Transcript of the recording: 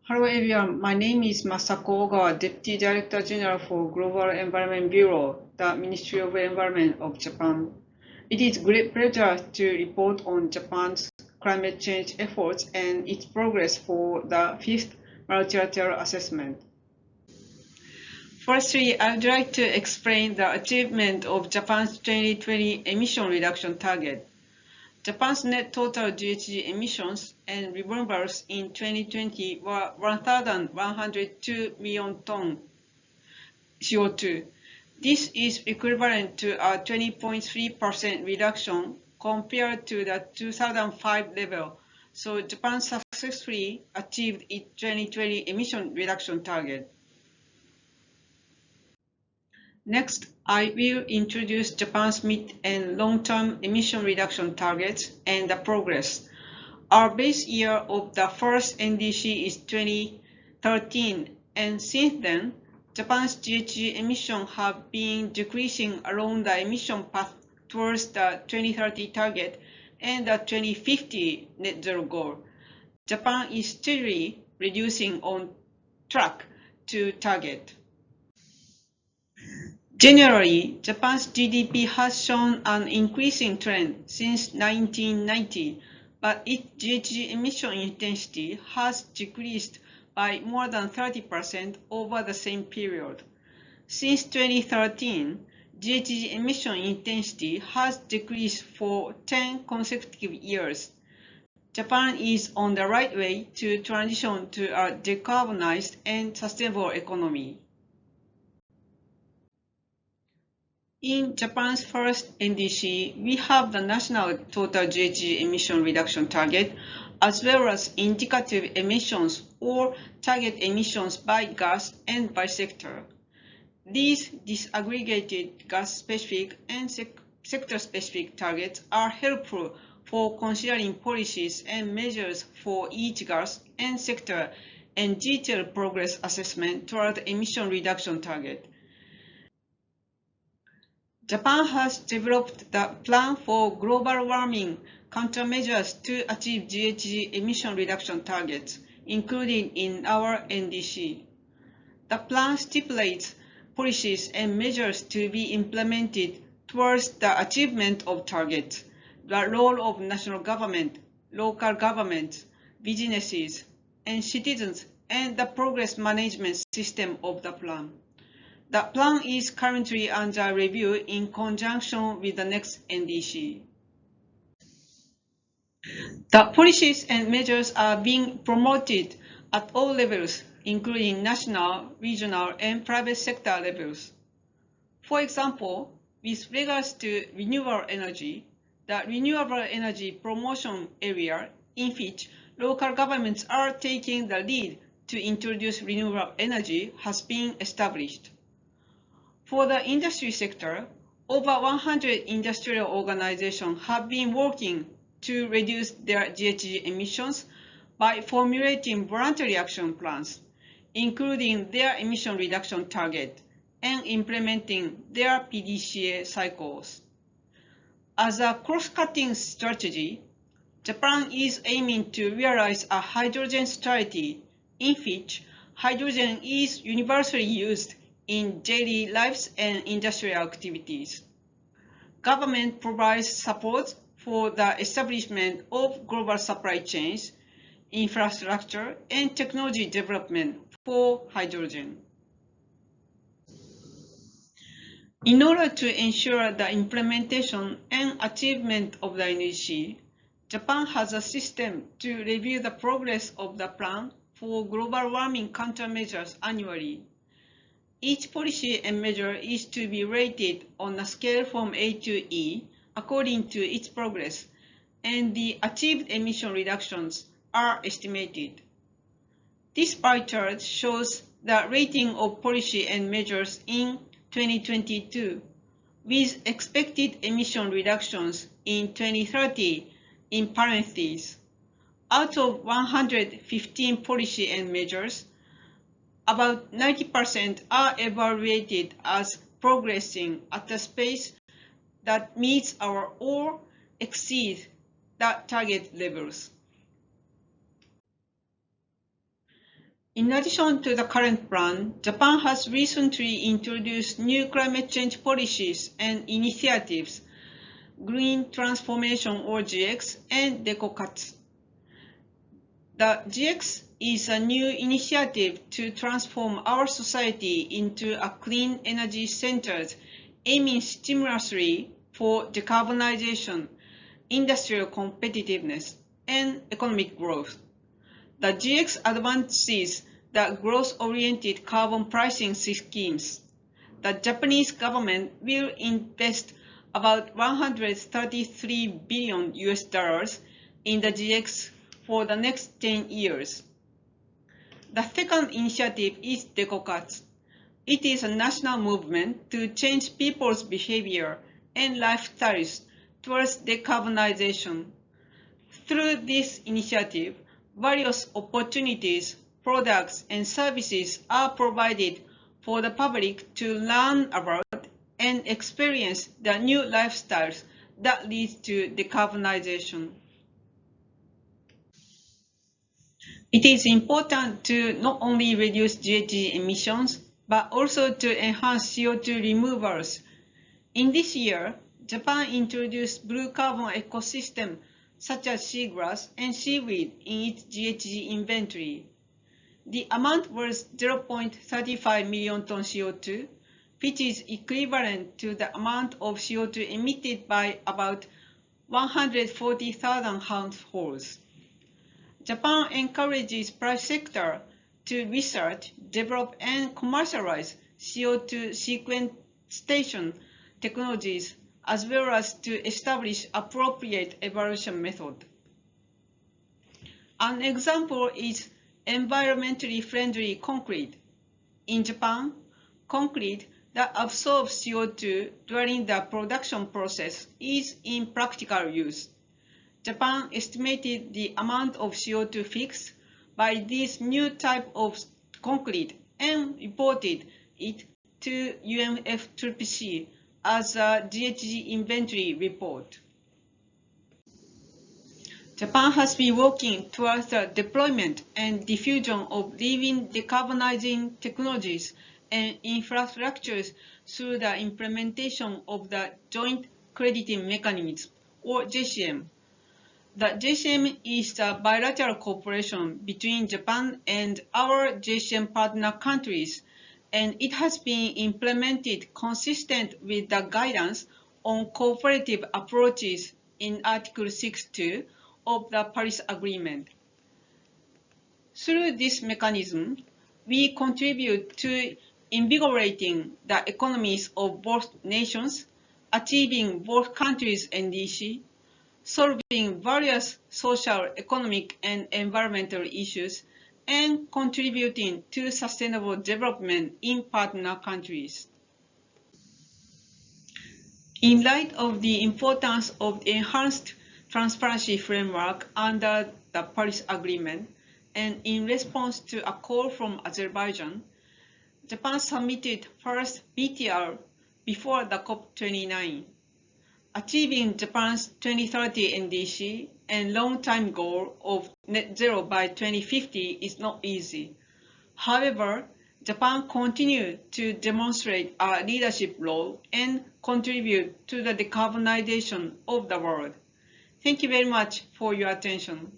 Hello everyone, my name is Masako Ogawa, Deputy Director General for Global Environment Bureau, the Ministry of Environment of Japan. It is a great pleasure to report on Japan's climate change efforts and its progress for the fifth multilateral assessment. Firstly, I would like to explain the achievement of Japan's 2020 emission reduction target. Japan's net total GHG emissions and removals in 2020 were 1,102 million tons CO2. This is equivalent to a 20.3% reduction compared to the 2005 level, so Japan successfully achieved its 2020 emission reduction target. Next, I will introduce Japan's mid- and long-term emission reduction targets and the progress. Our base year of the first NDC is 2013, and since then, Japan's GHG emissions have been decreasing along the emission path towards the 2030 target and the 2050 net zero goal. Japan is steadily reducing on track to target. Generally, Japan's GDP has shown an increasing trend since 1990, but its GHG emission intensity has decreased by more than 30% over the same period. Since 2013, GHG emission intensity has decreased for 10 consecutive years. Japan is on the right way to transition to a decarbonized and sustainable economy. In Japan's first NDC, we have the national total GHG emission reduction target, as well as indicative emissions or target emissions by gas and by sector. These disaggregated gas-specific and sector-specific targets are helpful for considering policies and measures for each gas and sector and detailed progress assessment toward the emission reduction target. Japan has developed the plan for global warming countermeasures to achieve GHG emission reduction targets, including in our NDC. The plan stipulates policies and measures to be implemented towards the achievement of targets, the role of national government, local governments, businesses, and citizens, and the progress management system of the plan. The plan is currently under review in conjunction with the next NDC. The policies and measures are being promoted at all levels, including national, regional, and private sector levels. For example, with regards to renewable energy, the renewable energy promotion area in which local governments are taking the lead to introduce renewable energy has been established. For the industry sector, over 100 industrial organizations have been working to reduce their GHG emissions by formulating voluntary action plans, including their emission reduction target, and implementing their PDCA cycles. As a cross-cutting strategy, Japan is aiming to realize a hydrogen society in which hydrogen is universally used in daily lives and industrial activities. Government provides support for the establishment of global supply chains, infrastructure, and technology development for hydrogen. In order to ensure the implementation and achievement of the NDC, Japan has a system to review the progress of the plan for global warming countermeasures annually. Each policy and measure is to be rated on a scale from A to E according to its progress, and the achieved emission reductions are estimated. This pie chart shows the rating of policy and measures in 2022, with expected emission reductions in 2030 in parentheses. Out of 115 policy and measures, about 90% are evaluated as progressing at a pace that meets or exceeds the target levels. In addition to the current plan, Japan has recently introduced new climate change policies and initiatives, Green Transformation or GX, and DecoCuts. The GX is a new initiative to transform our society into a clean energy centered, aiming stimulously for decarbonization, industrial competitiveness, and economic growth. The GX advances the growth-oriented carbon pricing schemes. The Japanese government will invest about $133 billion in the GX for the next 10 years. The second initiative is DecoCuts. It is a national movement to change people's behavior and lifestyles towards decarbonization. Through this initiative, various opportunities, products, and services are provided for the public to learn about and experience the new lifestyles that lead to decarbonization. It is important to not only reduce GHG emissions, but also to enhance CO2 removals. In this year, Japan introduced blue carbon ecosystems such as seagrass and seaweed in its GHG inventory. The amount was 0.35 million ton CO2, which is equivalent to the amount of CO2 emitted by about 140,000 households. Japan encourages private sector to research, develop, and commercialize CO2 sequestration technologies, as well as to establish appropriate evaluation method. An example is environmentally friendly concrete. In Japan, concrete that absorbs CO2 during the production process is in practical use. Japan estimated the amount of CO2 fixed by this new type of concrete and reported it to UNFCCC as a GHG inventory report. Japan has been working towards the deployment and diffusion of leading decarbonizing technologies and infrastructures through the implementation of the Joint Crediting Mechanism, or JCM. The JCM is a bilateral cooperation between Japan and our JCM partner countries, and it has been implemented consistent with the guidance on cooperative approaches in Article 6.2 of the Paris Agreement. Through this mechanism, we contribute to invigorating the economies of both nations, achieving both countries' NDC, solving various social, economic, and environmental issues, and contributing to sustainable development in partner countries. In light of the importance of the enhanced transparency framework under the Paris Agreement, and in response to a call from Azerbaijan, Japan submitted first BTR before the COP29. Achieving Japan's 2030 NDC and long-term goal of net zero by 2050 is not easy. However, Japan continues to demonstrate a leadership role and contribute to the decarbonization of the world. Thank you very much for your attention.